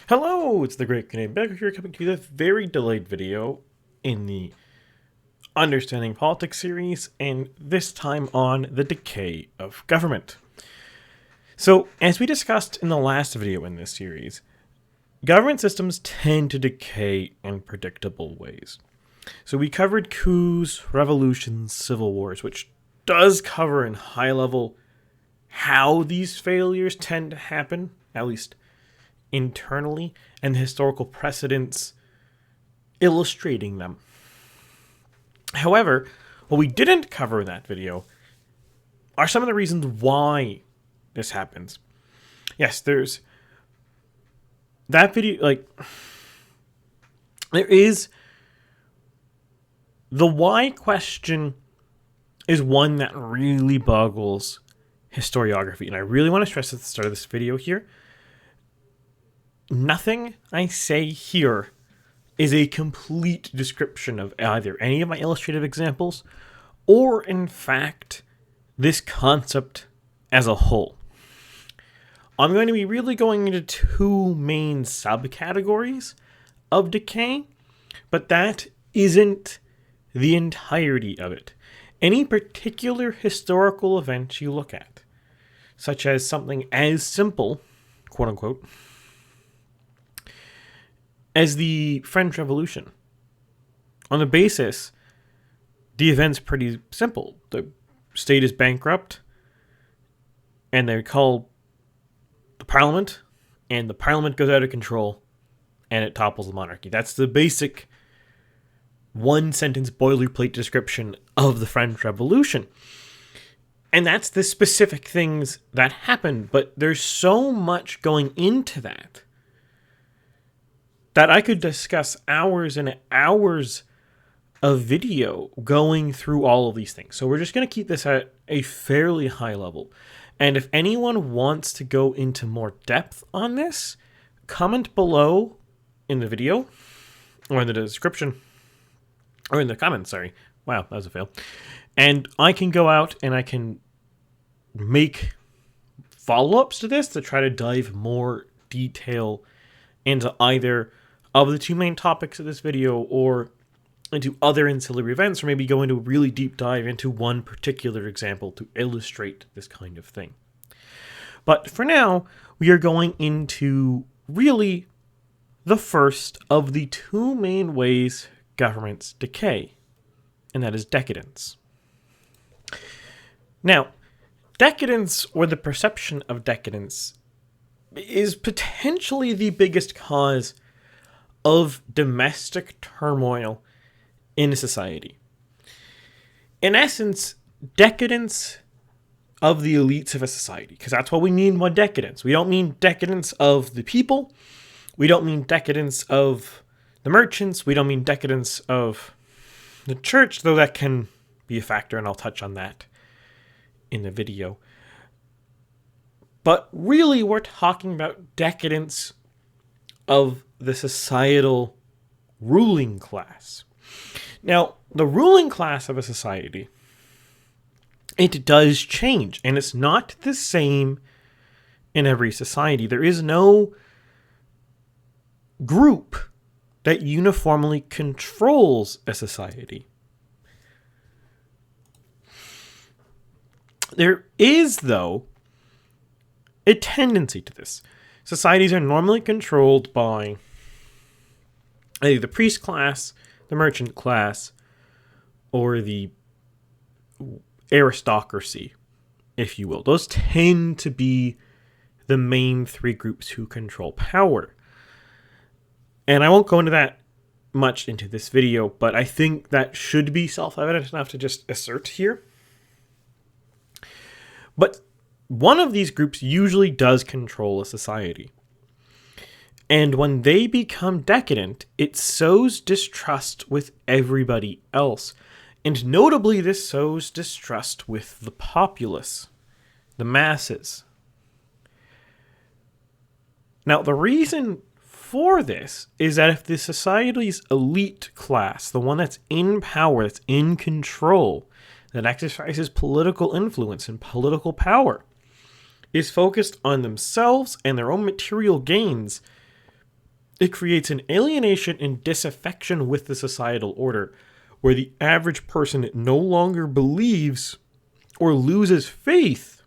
Hello, it's the Great Canadian Baker here, coming to you with a very delayed video in the Understanding Politics series, and this time on the decay of government. So, as we discussed in the last video in this series, government systems tend to decay in predictable ways. So we covered coups, revolutions, civil wars, which does cover in high level how these failures tend to happen, at least internally, and the historical precedents illustrating them. However, what we didn't cover in that video are some of the reasons why this happens. Yes, there's that video, there is the why question is one that really boggles historiography, and I really want to stress at the start of this video here, nothing I say here is a complete description of either any of my illustrative examples or, in fact, this concept as a whole. I'm going to be really going into two main subcategories of decay, but that isn't the entirety of it. Any particular historical event you look at, such as something as simple, quote unquote, as the French Revolution. On the basis, the event's pretty simple. The state is bankrupt, and they call the parliament, and the parliament goes out of control, and it topples the monarchy. That's the basic one-sentence boilerplate description of the French Revolution. And that's the specific things that happen, but there's so much going into that I could discuss hours and hours of video going through all of these things. So we're just going to keep this at a fairly high level. And if anyone wants to go into more depth on this, comment below in the video, or in the description, or in the comments, sorry. Wow, that was a fail. And I can go out and I can make follow-ups to this to try to dive more detail into either of the two main topics of this video or into other ancillary events, or maybe go into a really deep dive into one particular example to illustrate this kind of thing. But for now, we are going into really the first of the two main ways governments decay, and that is decadence. Now, decadence, or the perception of decadence, is potentially the biggest cause of domestic turmoil in a society. In essence, decadence of the elites of a society, because that's what we mean by decadence. We don't mean decadence of the people. We don't mean decadence of the merchants. We don't mean decadence of the church, though that can be a factor, and I'll touch on that in the video. But really, we're talking about decadence of the societal ruling class. Now, the ruling class of a society, it does change, and it's not the same in every society. There is no group that uniformly controls a society. There is, though, a tendency to this. Societies are normally controlled by either the priest class, the merchant class, or the aristocracy, if you will. Those tend to be the main three groups who control power. And I won't go into that much into this video, but I think that should be self-evident enough to just assert here. But one of these groups usually does control a society. And when they become decadent, it sows distrust with everybody else. And notably, this sows distrust with the populace, the masses. Now, the reason for this is that if the society's elite class, the one that's in power, that's in control, that exercises political influence and political power, is focused on themselves and their own material gains, It creates an alienation and disaffection with the societal order, where the average person no longer believes or loses faith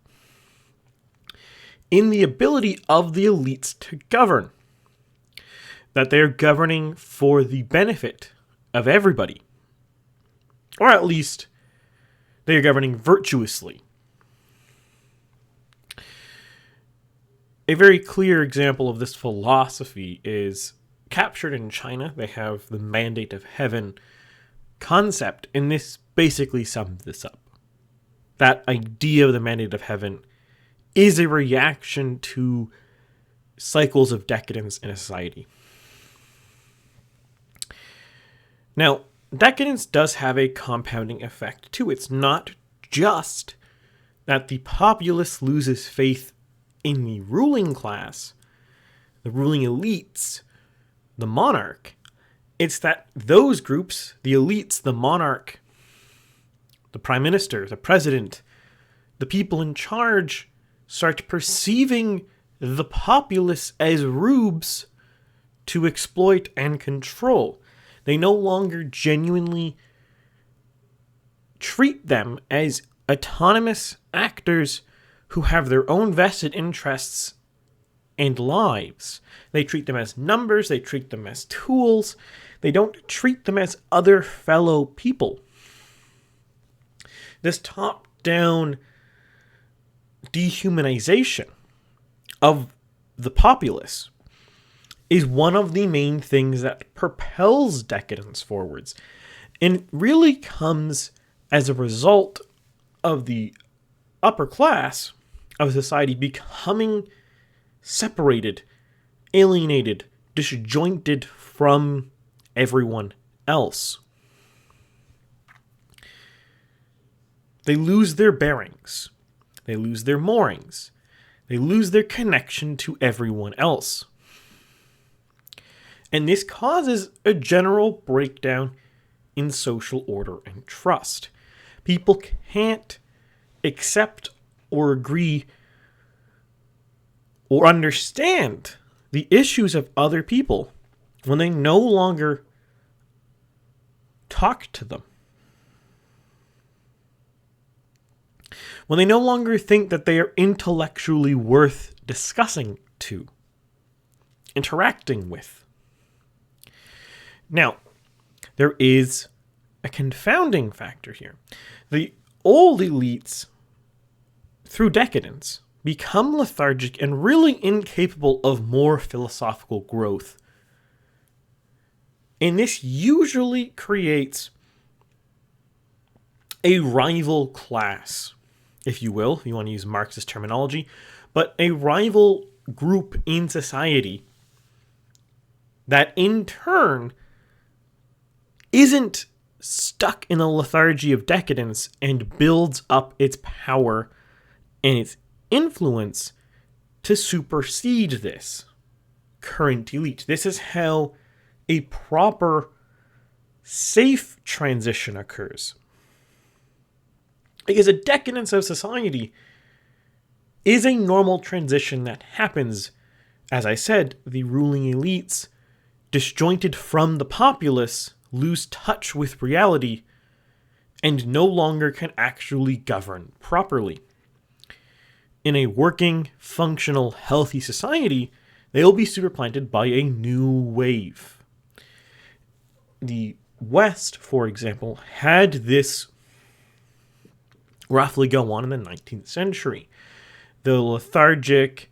in the ability of the elites to govern. That they're governing for the benefit of everybody. Or at least, they are governing virtuously. A very clear example of this philosophy is captured in China. They have the mandate of heaven concept, and this basically sums this up. That idea of the mandate of heaven is a reaction to cycles of decadence in a society. Now, decadence does have a compounding effect too. It's not just that the populace loses faith in the ruling class, the ruling elites, the monarch. It's that those groups, the elites, the monarch, the prime minister, the president, the people in charge, start perceiving the populace as rubes to exploit and control. They no longer genuinely treat them as autonomous actors who have their own vested interests and lives. They treat them as numbers, they treat them as tools, they don't treat them as other fellow people. This top-down dehumanization of the populace is one of the main things that propels decadence forwards. And it really comes as a result of the upper class of society becoming separated, alienated, disjointed from everyone else. They lose their bearings. They lose their moorings. They lose their connection to everyone else. And this causes a general breakdown in social order and trust. People can't accept or agree or understand the issues of other people when they no longer talk to them. When they no longer think that they are intellectually worth discussing to, interacting with. Now, there is a confounding factor here. The old elites, through decadence, become lethargic and really incapable of more philosophical growth. And this usually creates a rival class, if you will, if you want to use Marxist terminology, but a rival group in society that in turn isn't stuck in a lethargy of decadence and builds up its power and its influence to supersede this current elite. This is how a proper, safe transition occurs. Because a decadence of society is a normal transition that happens. As I said, the ruling elites, disjointed from the populace, lose touch with reality and no longer can actually govern properly. In a working, functional, healthy society, they will be superplanted by a new wave. The West, for example, had this roughly go on in the 19th century. The lethargic,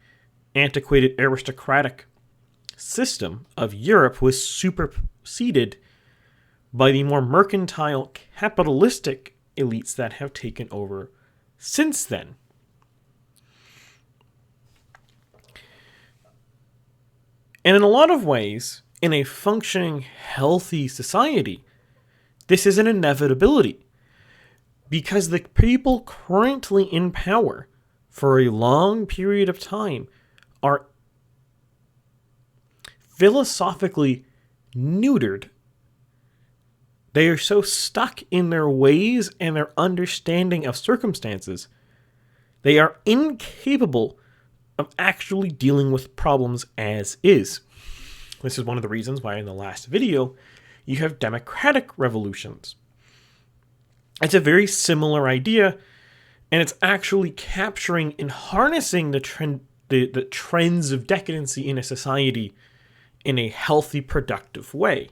antiquated, aristocratic system of Europe was superseded by the more mercantile, capitalistic elites that have taken over since then. And in a lot of ways, in a functioning, healthy society, this is an inevitability. Because the people currently in power for a long period of time are philosophically neutered. They are so stuck in their ways and their understanding of circumstances, they are incapable of actually dealing with problems as is. This is one of the reasons why in the last video you have democratic revolutions. It's a very similar idea, and it's actually capturing and harnessing the trends of decadency in a society in a healthy, productive way.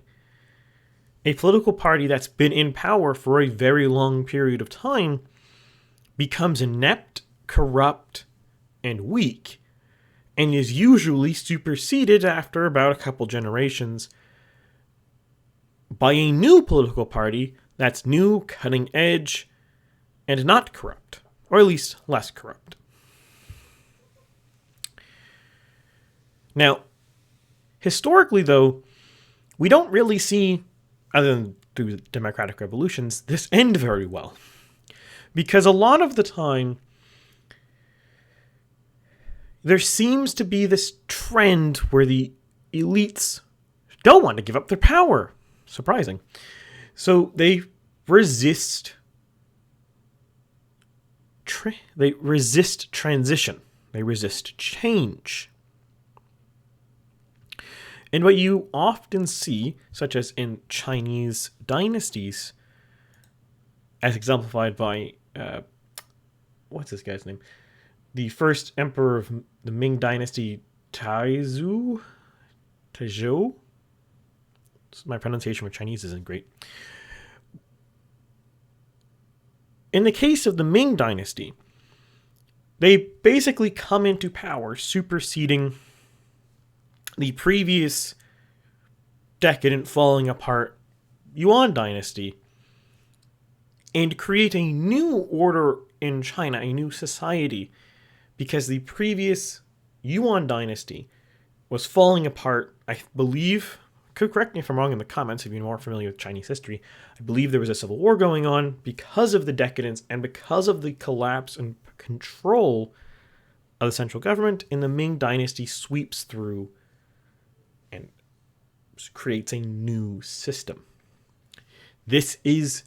A political party that's been in power for a very long period of time becomes inept, corrupt, and weak, and is usually superseded after about a couple generations by a new political party that's new, cutting edge, and not corrupt, or at least less corrupt. Now, historically, though, we don't really see, other than through democratic revolutions, this end very well. Because a lot of the time, there seems to be this trend where the elites don't want to give up their power. Surprising. So they resist transition. They resist change. And what you often see, such as in Chinese dynasties, as exemplified by, what's this guy's name? The first emperor of the Ming dynasty, Taizhou? My pronunciation for Chinese isn't great. In the case of the Ming dynasty, they basically come into power superseding the previous decadent, falling apart Yuan dynasty and create a new order in China, a new society, because the previous Yuan dynasty was falling apart. I believe, could correct me if I'm wrong in the comments if you're more familiar with Chinese history, I believe there was a civil war going on because of the decadence and because of the collapse and control of the central government, and the Ming dynasty sweeps through and creates a new system. This is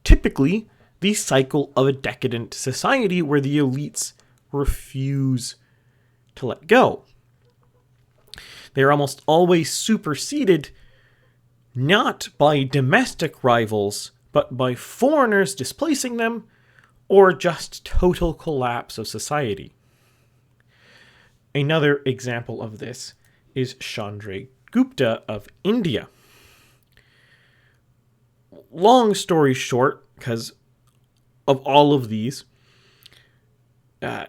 typically the cycle of a decadent society where the elites refuse to let go. They are almost always superseded not by domestic rivals, but by foreigners displacing them, or just total collapse of society. Another example of this is Chandragupta of India. Long story short, because of all of these,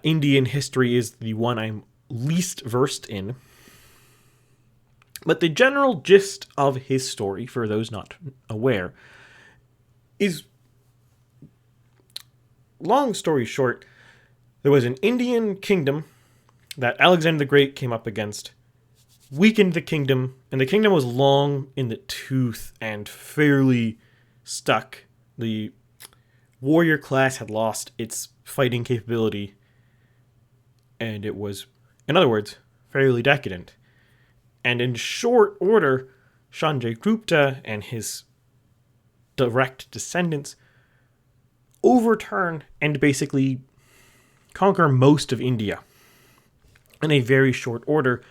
Indian history is the one I'm least versed in. But the general gist of his story, for those not aware, is, long story short, there was an Indian kingdom that Alexander the Great came up against, weakened the kingdom, and the kingdom was long in the tooth and fairly stuck. The warrior class had lost its fighting capability, and it was, in other words, fairly decadent. And in short order, Chandragupta and his direct descendants overturn and basically conquer most of India in a very short order,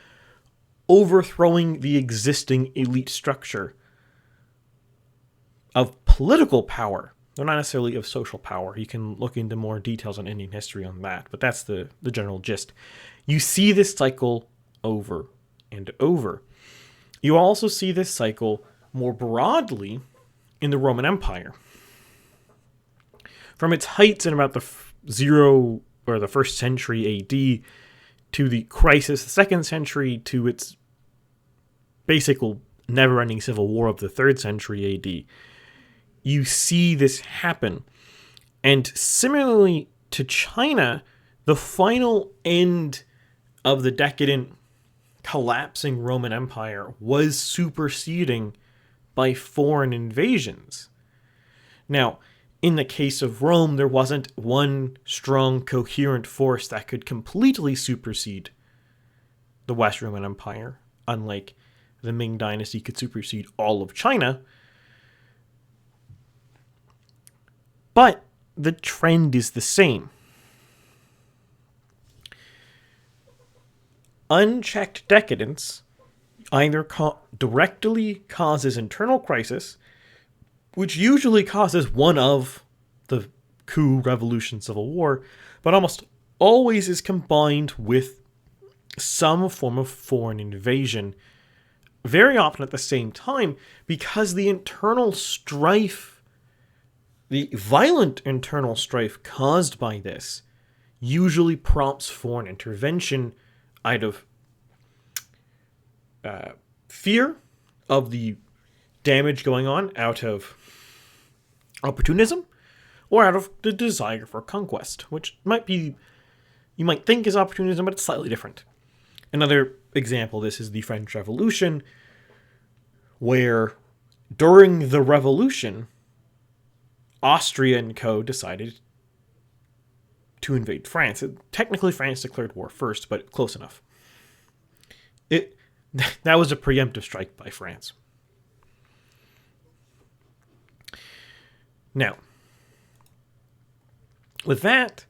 overthrowing the existing elite structure of political power. They're not necessarily of social power. You can look into more details on Indian history on that, but that's the general gist. You see this cycle over and over. You also see this cycle more broadly in the Roman Empire. From its heights in about the the first century AD to the crisis, the second century, to its basic never-ending civil war of the third century AD, you see this happen. And similarly to China, the final end of the decadent, collapsing Roman Empire was superseding by foreign invasions. Now, in the case of Rome, there wasn't one strong, coherent force that could completely supersede the West Roman Empire, unlike the Ming Dynasty could supersede all of China. But the trend is the same. Unchecked decadence either directly causes internal crisis, which usually causes one of the coup, revolution, civil war, but almost always is combined with some form of foreign invasion, very often at the same time, because the internal strife, the violent internal strife caused by this, usually prompts foreign intervention out of fear of the damage going on, out of opportunism, or out of the desire for conquest, which might be, you might think is opportunism, but it's slightly different. Another example of this is the French Revolution, where during the revolution, Austria and co. decided to invade France. Technically, France declared war first, but close enough. That was a preemptive strike by France. Now, with that,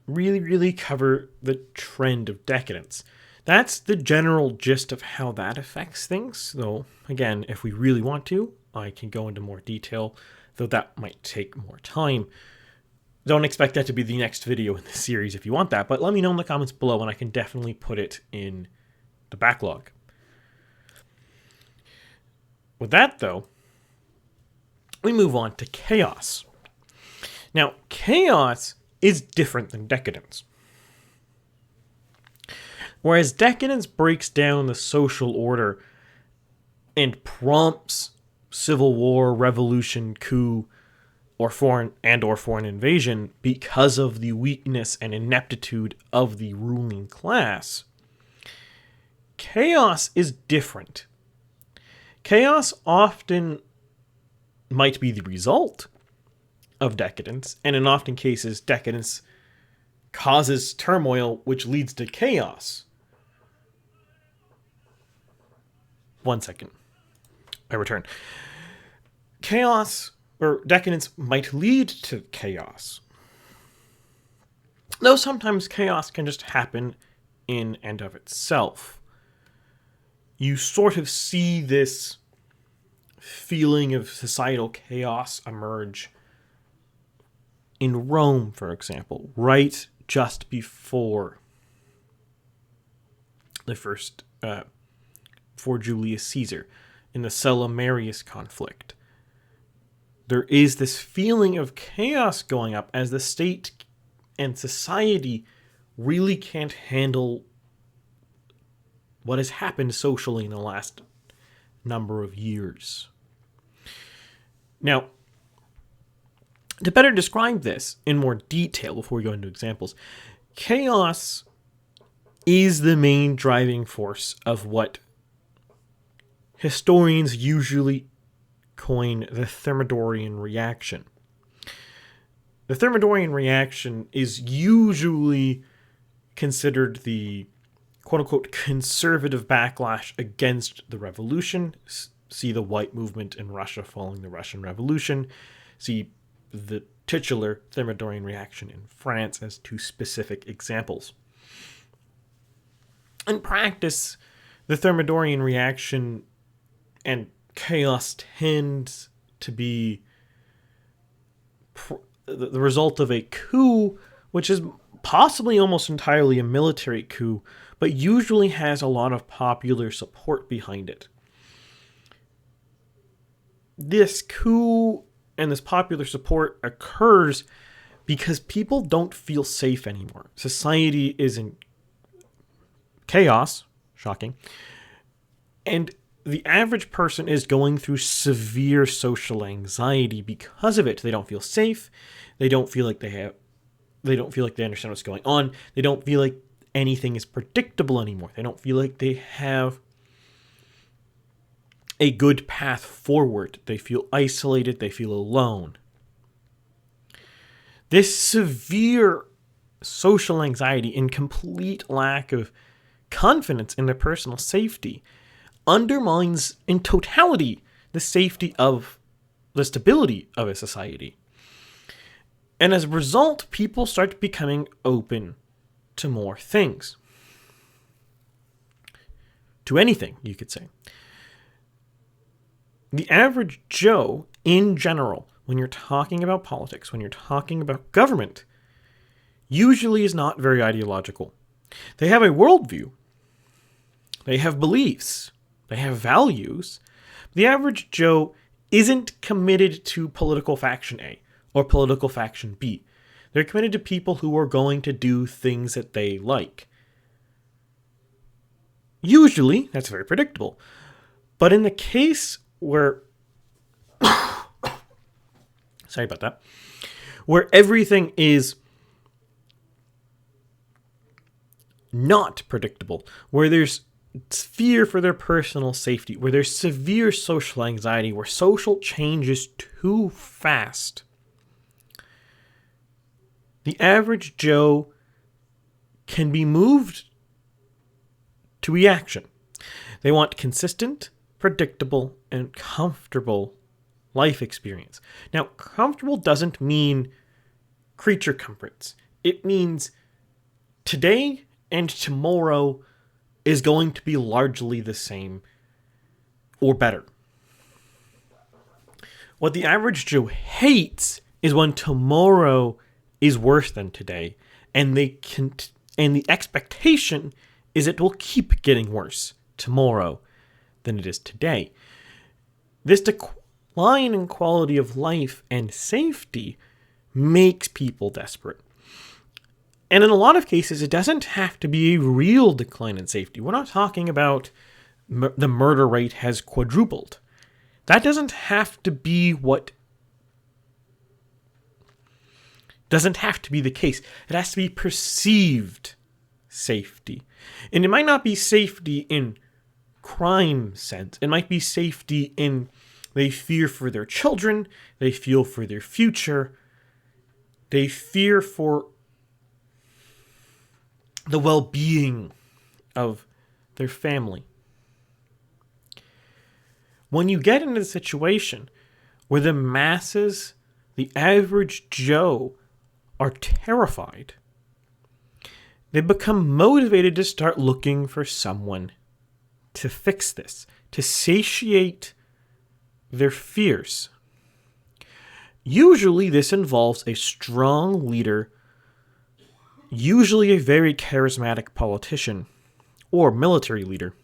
really cover the trend of decadence. That's the general gist of how that affects things. Though, again, if we really want to, I can go into more detail, though that might take more time. Don't expect that to be the next video in this series if you want that, but let me know in the comments below and I can definitely put it in the backlog. With that, though, we move on to chaos. Now, chaos is different than decadence. Whereas decadence breaks down the social order and prompts civil war, revolution, coup, or foreign invasion because of the weakness and ineptitude of the ruling class, chaos is different. Chaos often might be the result of decadence, and in often cases, decadence causes turmoil, which leads to chaos. 1 second. I return. Chaos, or decadence, might lead to chaos. Though sometimes chaos can just happen in and of itself. You sort of see this feeling of societal chaos emerge in Rome, for example, right just before the first, for Julius Caesar, in the Sulla Marius conflict. There is this feeling of chaos going up as the state and society really can't handle what has happened socially in the last number of years. Now, to better describe this in more detail before we go into examples, chaos is the main driving force of what historians usually coin the Thermidorian reaction. The Thermidorian reaction is usually considered the quote-unquote conservative backlash against the revolution. See the white movement in Russia following the Russian Revolution. See the titular Thermidorian reaction in France as two specific examples. In practice, the Thermidorian reaction and chaos tends to be the result of a coup, which is possibly almost entirely a military coup, but usually has a lot of popular support behind it. This coup and this popular support occurs because people don't feel safe anymore. Society is in chaos, shocking, and the average person is going through severe social anxiety because of it. They don't feel safe. They don't feel like they understand what's going on. They don't feel like anything is predictable anymore. They don't feel like they have a good path forward. They feel isolated. They feel alone. This severe social anxiety and complete lack of confidence in their personal safety undermines in totality the safety of the stability of a society. And as a result, people start becoming open to more things. to anything, you could say. The average Joe, in general, when you're talking about politics, when you're talking about government, usually is not very ideological. They have a worldview. They have beliefs. They have values. The average Joe isn't committed to political faction A or political faction B. They're committed to people who are going to do things that they like. Usually, that's very predictable. But in the case where... sorry about that. Where everything is not predictable, where there's fear for their personal safety, where there's severe social anxiety, where social change is too fast, the average Joe can be moved to reaction. They want consistent, predictable, and comfortable life experience. Now, comfortable doesn't mean creature comforts. It means today and tomorrow is going to be largely the same or better. What the average Joe hates is when tomorrow is worse than today, and the expectation is it will keep getting worse tomorrow than it is today. This decline in quality of life and safety makes people desperate. And in a lot of cases, it doesn't have to be a real decline in safety. We're not talking about the murder rate has quadrupled. That doesn't have to be doesn't have to be the case. It has to be perceived safety. And it might not be safety in crime sense. It might be safety in they fear for their children, they feel for their future, they fear for the well-being of their family. When you get into the situation where the masses, the average Joe, are terrified, they become motivated to start looking for someone to fix this, to satiate their fears. Usually this involves a strong leader, usually a very charismatic politician or military leader,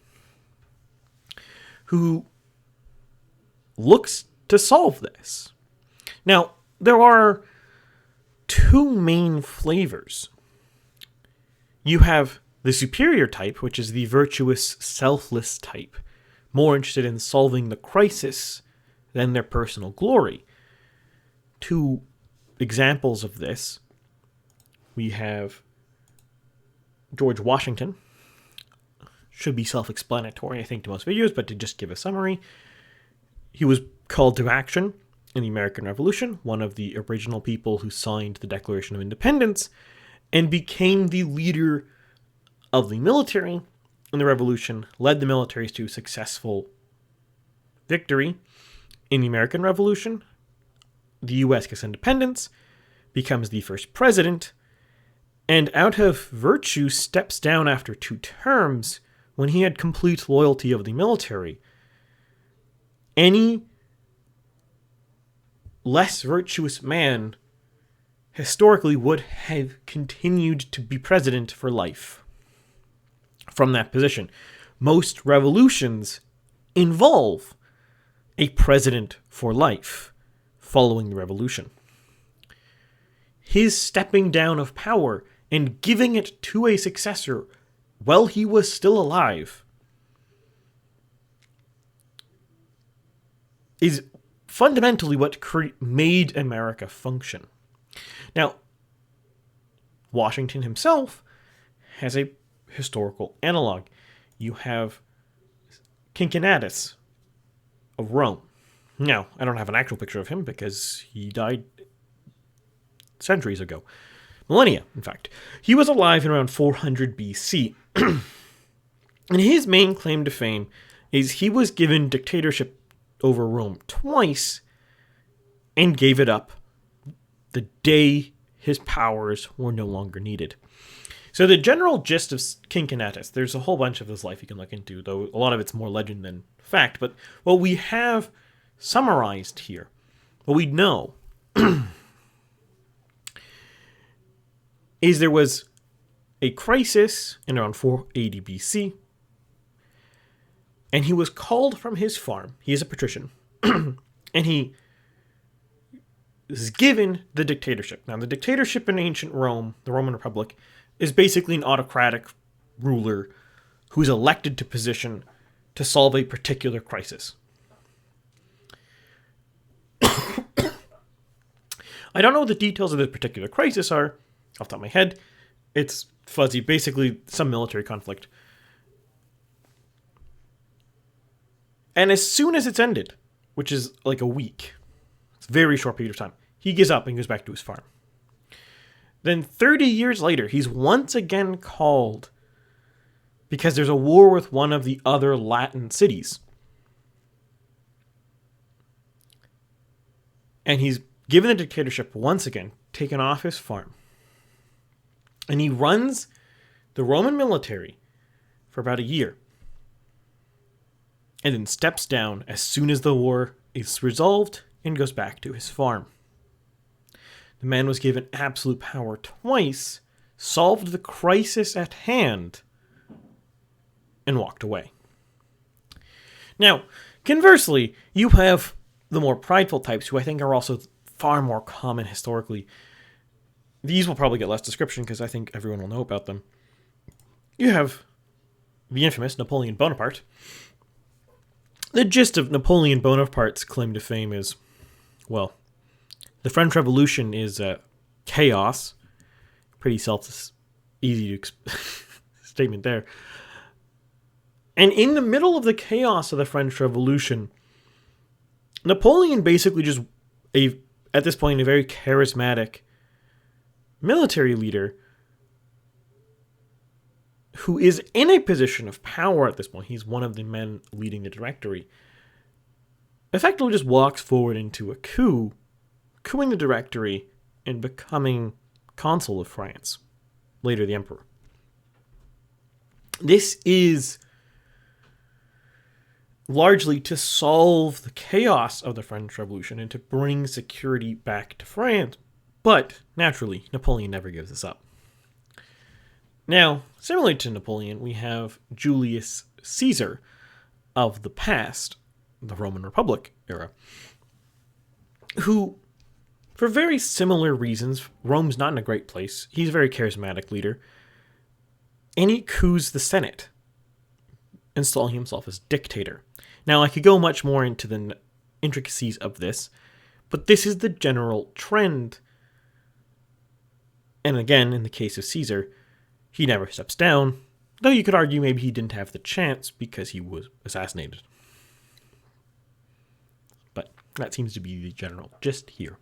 who looks to solve this. Now, there are two main flavors. You have the superior type, which is the virtuous, selfless type, more interested in solving the crisis than their personal glory. Two examples of this. We have George Washington. Should be self-explanatory, I think, to most videos, but to just give a summary. He was called to action in the American Revolution, one of the original people who signed the Declaration of Independence, and became the leader of the military in the Revolution, led the militaries to successful victory in the American Revolution. The U.S. gets independence, becomes the first president, and out of virtue steps down after 2 terms when he had complete loyalty of the military. Any less virtuous man historically would have continued to be president for life from that position. Most revolutions involve a president for life following the revolution. His stepping down of power and giving it to a successor while he was still alive is fundamentally what made America function. Now, Washington himself has a historical analog. You have Cincinnatus of Rome. Now, I don't have an actual picture of him because he died centuries ago. Millennia, in fact. He was alive in around 400 BC. And his main claim to fame is he was given dictatorship over Rome twice and gave it up the day his powers were no longer needed. So the general gist of King Kinatus, there's a whole bunch of his life you can look into, though a lot of it's more legend than fact. But what we have summarized here, what we know, is there was a crisis in around 480 BC, and he was called from his farm. He is a patrician, and he is given the dictatorship. Now, the dictatorship in ancient Rome, the Roman Republic, is basically an autocratic ruler who's elected to position to solve a particular crisis. I don't know what the details of this particular crisis are off the top of my head. It's fuzzy. Basically, some military conflict. And as soon as it's ended, which is like a week, it's a very short period of time, he gives up and goes back to his farm. Then 30 years later, he's once again called because there's a war with one of the other Latin cities. And he's given the dictatorship once again, taken off his farm. And he runs the Roman military for about a year. And then steps down as soon as the war is resolved and goes back to his farm. The man was given absolute power twice, solved the crisis at hand, and walked away. Now, conversely, you have the more prideful types, who I think are also far more common historically. These will probably get less description because I think everyone will know about them. You have the infamous Napoleon Bonaparte. The gist of Napoleon Bonaparte's claim to fame is, well, the French Revolution is chaos. Pretty easy to statement there. And in the middle of the chaos of the French Revolution, Napoleon basically just, at this point, a very charismatic military leader who is in a position of power at this point. He's one of the men leading the Directory. Effectively just walks forward into a coup, coupping the Directory and becoming consul of France, later the emperor. This is largely to solve the chaos of the French Revolution and to bring security back to France. But, naturally, Napoleon never gives this up. Now, similarly to Napoleon, we have Julius Caesar of the past, the Roman Republic era, who, for very similar reasons, Rome's not in a great place. He's a very charismatic leader. And he coups the Senate, installing himself as dictator. Now, I could go much more into the intricacies of this, but this is the general trend. And again, in the case of Caesar, he never steps down, though you could argue maybe he didn't have the chance because he was assassinated. But that seems to be the general gist here.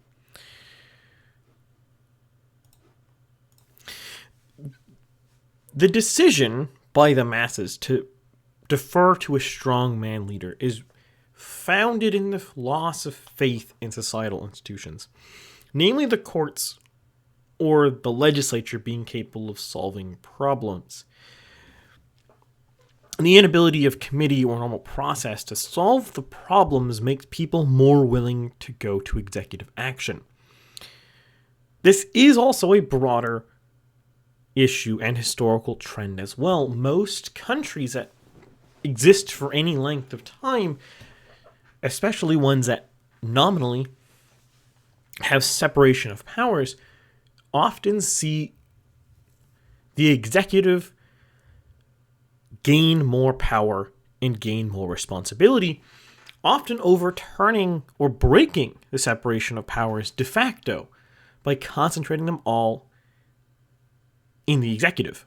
The decision by the masses to defer to a strong man leader is founded in the loss of faith in societal institutions, namely the courts or the legislature being capable of solving problems. And the inability of committee or normal process to solve the problems makes people more willing to go to executive action. This is also a broader issue and historical trend as well. Most countries that exist for any length of time, especially ones that nominally have separation of powers, often see the executive gain more power and gain more responsibility, often overturning or breaking the separation of powers de facto by concentrating them all in the executive.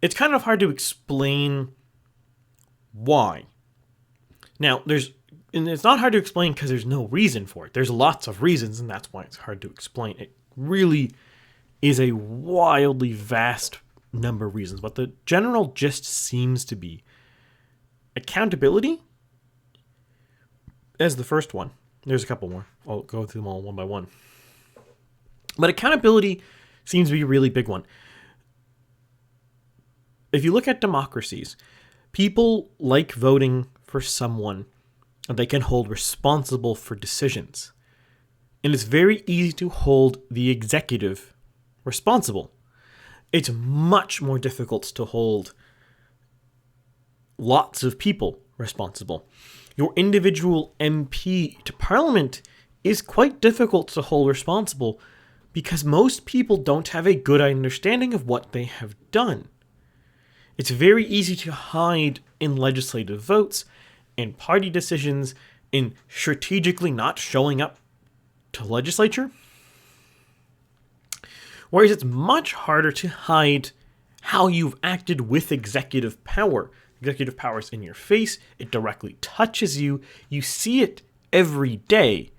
It's kind of hard to explain why. Now, it's not hard to explain because there's no reason for it. There's lots of reasons, and that's why it's hard to explain. It really is a wildly vast number of reasons, but the general gist seems to be accountability as the first one. There's a couple more. I'll go through them all one by one. But accountability seems to be a really big one. If you look at democracies, people like voting for someone that they can hold responsible for decisions. And it's very easy to hold the executive responsible. It's much more difficult to hold lots of people responsible. Your individual MP to Parliament is quite difficult to hold responsible because most people don't have a good understanding of what they have done. It's very easy to hide in legislative votes, in party decisions, in strategically not showing up to legislature. Whereas it's much harder to hide how you've acted with executive power. Executive power is in your face, it directly touches you, you see it every day.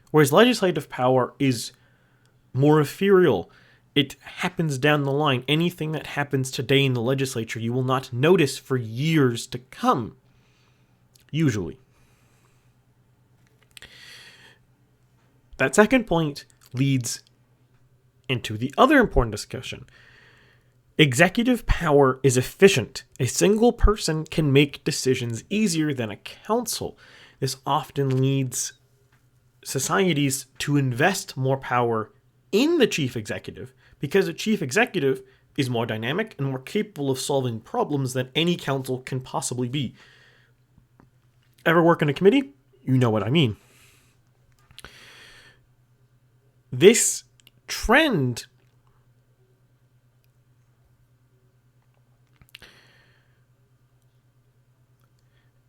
Whereas legislative power is more ethereal. It happens down the line. Anything that happens today in the legislature, you will not notice for years to come. Usually. That second point leads into the other important discussion. Executive power is efficient. A single person can make decisions easier than a council. This often leads societies to invest more power in the chief executive because the chief executive is more dynamic and more capable of solving problems than any council can possibly be. Ever work in a committee? You know what I mean. This trend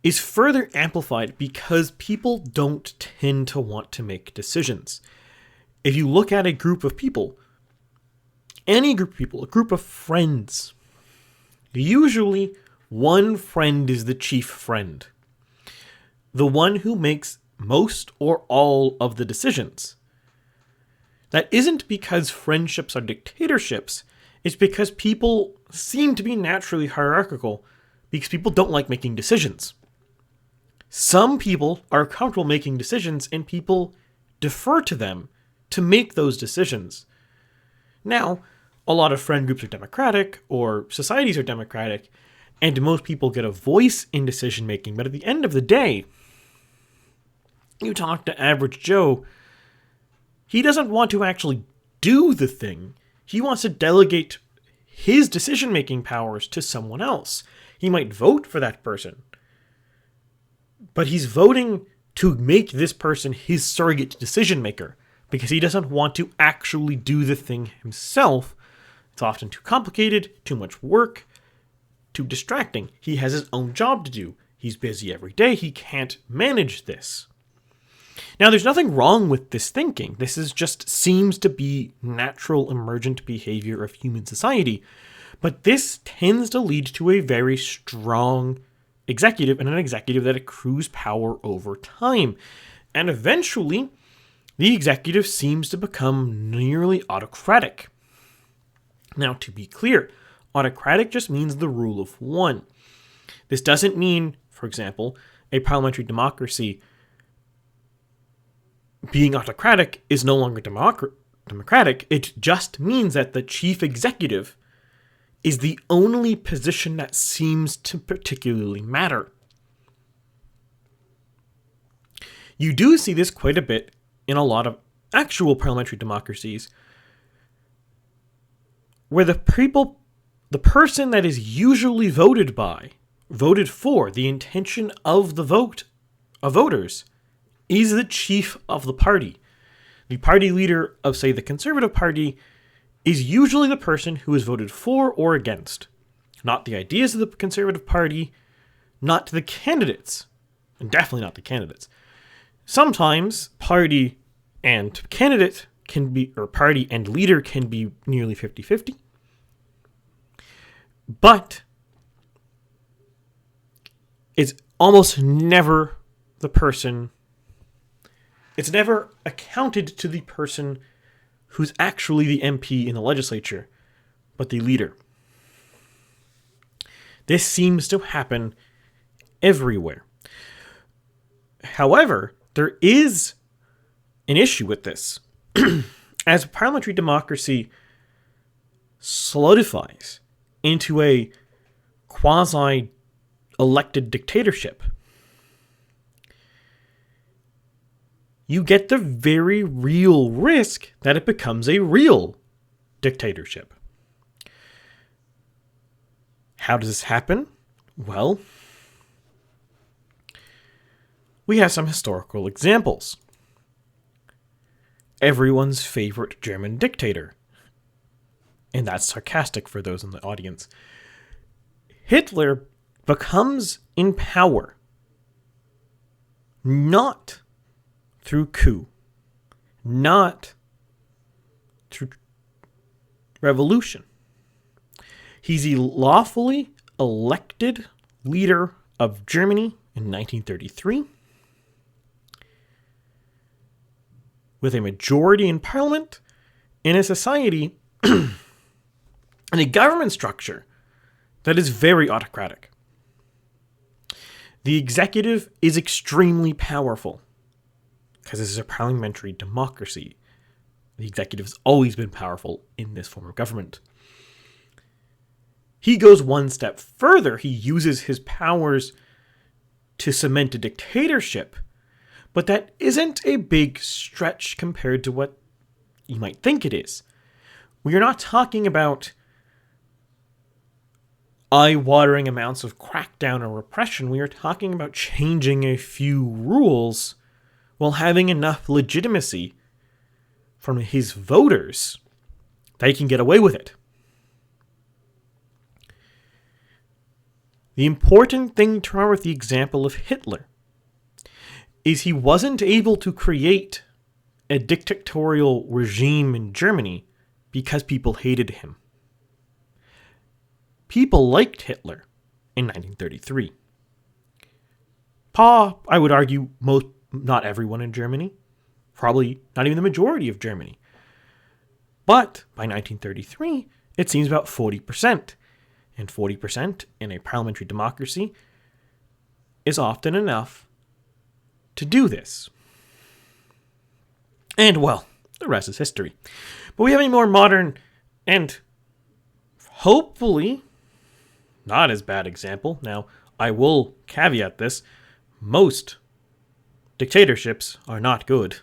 is further amplified because people don't tend to want to make decisions. If you look at a group of people, any group of people, a group of friends, usually one friend is the chief friend, the one who makes most or all of the decisions. That isn't because friendships are dictatorships, it's because people seem to be naturally hierarchical because people don't like making decisions. Some people are comfortable making decisions and people defer to them to make those decisions. Now, a lot of friend groups are democratic or societies are democratic and most people get a voice in decision making, but at the end of the day, you talk to average Joe, he doesn't want to actually do the thing. He wants to delegate his decision making powers to someone else. He might vote for that person, but he's voting to make this person his surrogate decision maker because he doesn't want to actually do the thing himself. It's often too complicated, too much work, too distracting. He has his own job to do. He's busy every day. He can't manage this. Now, there's nothing wrong with this thinking. This is just seems to be natural emergent behavior of human society. But this tends to lead to a very strong executive and an executive that accrues power over time. And eventually, the executive seems to become nearly autocratic. Now, to be clear, autocratic just means the rule of one. This doesn't mean, for example, a parliamentary democracy being autocratic is no longer democratic. It just means that the chief executive is the only position that seems to particularly matter. You do see this quite a bit in a lot of actual parliamentary democracies where the person that is usually voted for, the intention of the vote of voters, is the chief of the party. The party leader of, say, the Conservative Party is usually the person who is voted for or against. Not the ideas of the Conservative Party, not the candidates, and definitely not the candidates. Sometimes party and candidate can be, or party and leader can be nearly 50-50. But it's almost never the person, it's never accounted to the person who's actually the MP in the legislature, but the leader. This seems to happen everywhere. However, there is an issue with this. As parliamentary democracy solidifies into a quasi-elected dictatorship, you get the very real risk that it becomes a real dictatorship. How does this happen? Well, we have some historical examples. Everyone's favorite German dictator, and that's sarcastic for those in the audience, Hitler becomes in power not through coup, not through revolution. He's a lawfully elected leader of Germany in 1933 with a majority in parliament in a society and a government structure that is very autocratic. The executive is extremely powerful because this is a parliamentary democracy. The executive has always been powerful in this form of government. He goes one step further. He uses his powers to cement a dictatorship, but that isn't a big stretch compared to what you might think it is. We are not talking about eye-watering amounts of crackdown or repression. We are talking about changing a few rules while having enough legitimacy from his voters that he can get away with it. The important thing to remember with the example of Hitler is he wasn't able to create a dictatorial regime in Germany because people hated him. People liked Hitler in 1933. I would argue, not everyone in Germany, probably not even the majority of Germany. But by 1933, it seems about 40%. And 40% in a parliamentary democracy is often enough to do this. And, well, the rest is history. But we have a more modern and hopefully not as bad example. Now, I will caveat this. Most dictatorships are not good.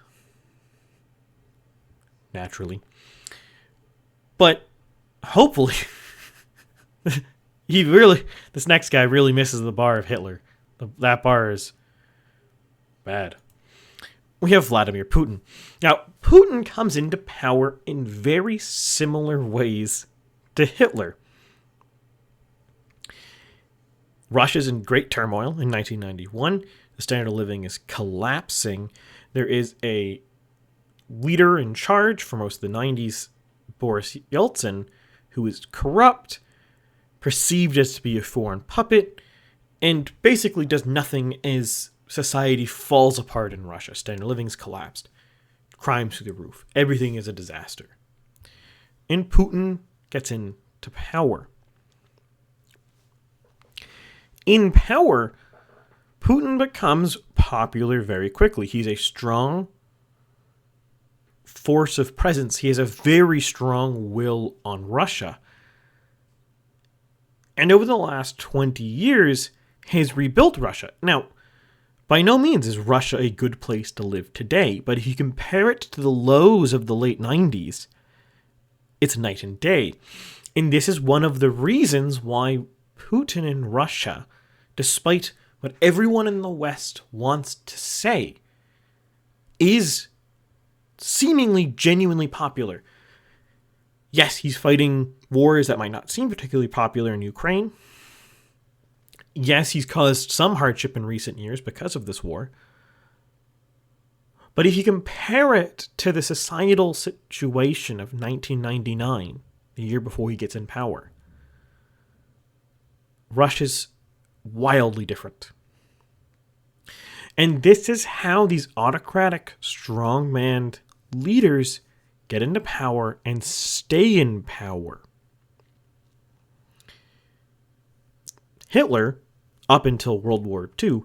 Naturally. But hopefully this next guy really misses the bar of Hitler. That bar is bad. We have Vladimir Putin. Now, Putin comes into power in very similar ways to Hitler. Russia's in great turmoil in 1991. The standard of living is collapsing. There is a leader in charge for most of the 90s, Boris Yeltsin, who is corrupt, perceived as to be a foreign puppet, and basically does nothing as society falls apart in Russia. Standard of living's collapsed. Crime through the roof. Everything is a disaster. And Putin gets into power. In power, Putin becomes popular very quickly. He's a strong force of presence. He has a very strong will on Russia. And over the last 20 years, has rebuilt Russia. Now, by no means is Russia a good place to live today, but if you compare it to the lows of the late 90s, it's night and day. And this is one of the reasons why Putin in Russia, despite what everyone in the West wants to say, is seemingly genuinely popular. Yes, he's fighting wars that might not seem particularly popular in Ukraine. Yes, he's caused some hardship in recent years because of this war. But if you compare it to the societal situation of 1999, the year before he gets in power, Russia's wildly different. And this is how these autocratic, strongman leaders get into power and stay in power. Hitler, up until World War II,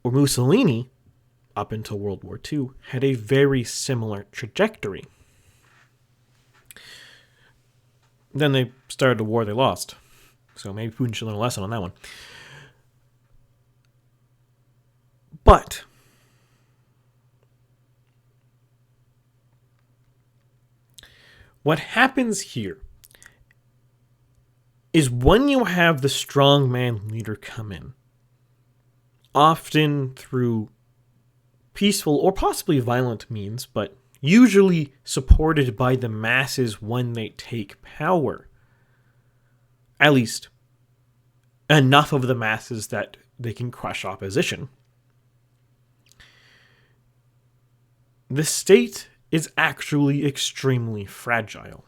or Mussolini, up until World War II, had a very similar trajectory. Then they started a war they lost. So maybe Putin should learn a lesson on that one. But what happens here is when you have the strongman leader come in, often through peaceful or possibly violent means, but usually supported by the masses when they take power. At least enough of the masses that they can crush opposition. The state is actually extremely fragile.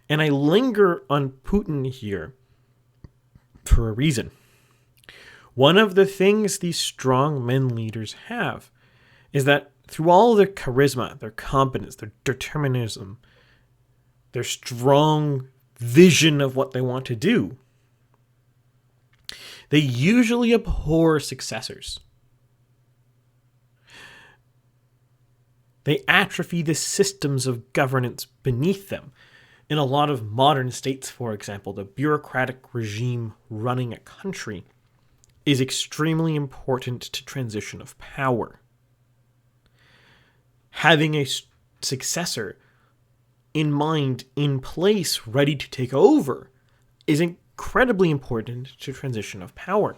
And I linger on Putin here for a reason. One of the things these strong men leaders have is that through all their charisma, their competence, their determinism, their strong vision of what they want to do, they usually abhor successors. They atrophy the systems of governance beneath them. In a lot of modern states, for example, the bureaucratic regime running a country is extremely important to transition of power. Having a successor in mind, in place, ready to take over, is incredibly important to transition of power.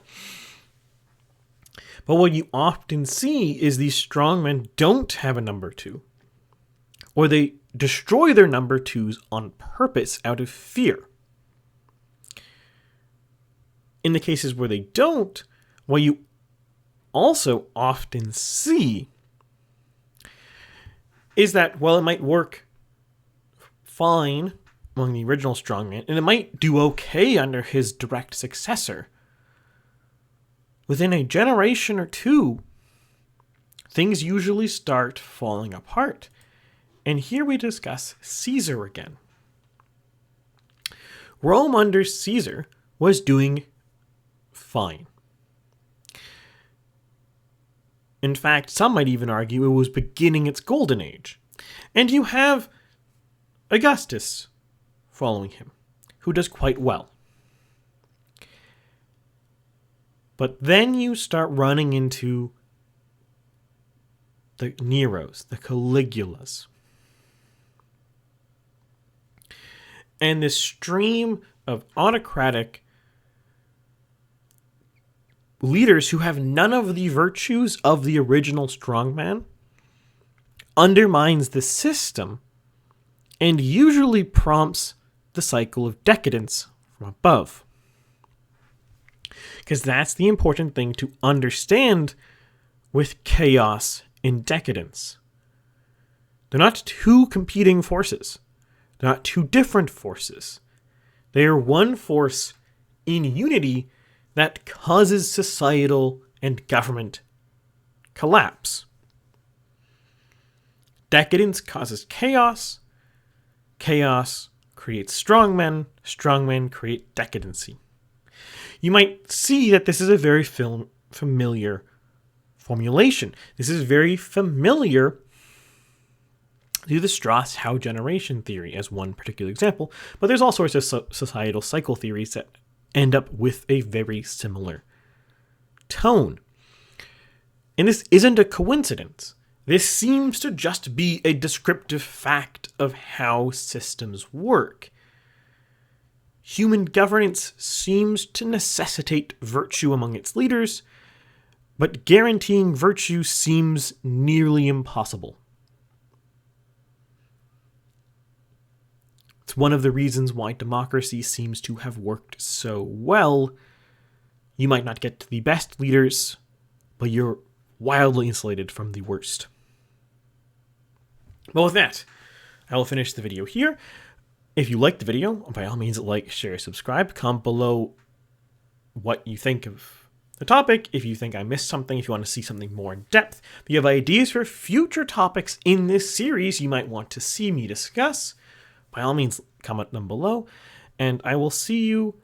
But what you often see is these strongmen don't have a number two, or they destroy their number twos on purpose out of fear. In the cases where they don't, what you also often see is that, well, it might work fine among the original strongman, and it might do okay under his direct successor. Within a generation or two, things usually start falling apart. And here we discuss Caesar again. Rome under Caesar was doing fine. In fact, some might even argue it was beginning its golden age. And you have Augustus following him, who does quite well. But then you start running into the Neros, the Caligulas. And this stream of autocratic leaders who have none of the virtues of the original strongman undermines the system and usually prompts the cycle of decadence from above. Because that's the important thing to understand with chaos and decadence. They're not two competing forces. They're not two different forces. They are one force in unity that causes societal and government collapse. Decadence causes chaos. Chaos creates strongmen. Strongmen create decadency. You might see that this is a very familiar formulation. This is very familiar to the Strauss-Howe generation theory as one particular example, but there's all sorts of societal cycle theories that end up with a very similar tone. And this isn't a coincidence. This seems to just be a descriptive fact of how systems work. Human governance seems to necessitate virtue among its leaders, but guaranteeing virtue seems nearly impossible. It's one of the reasons why democracy seems to have worked so well. You might not get the best leaders, but you're wildly insulated from the worst. Well, with that, I will finish the video here. If you liked the video, by all means, like, share, subscribe. Comment below what you think of the topic. If you think I missed something, if you want to see something more in depth, if you have ideas for future topics in this series you might want to see me discuss, by all means, comment them below. And I will see you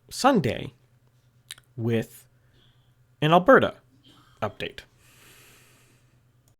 Sunday with an Alberta update.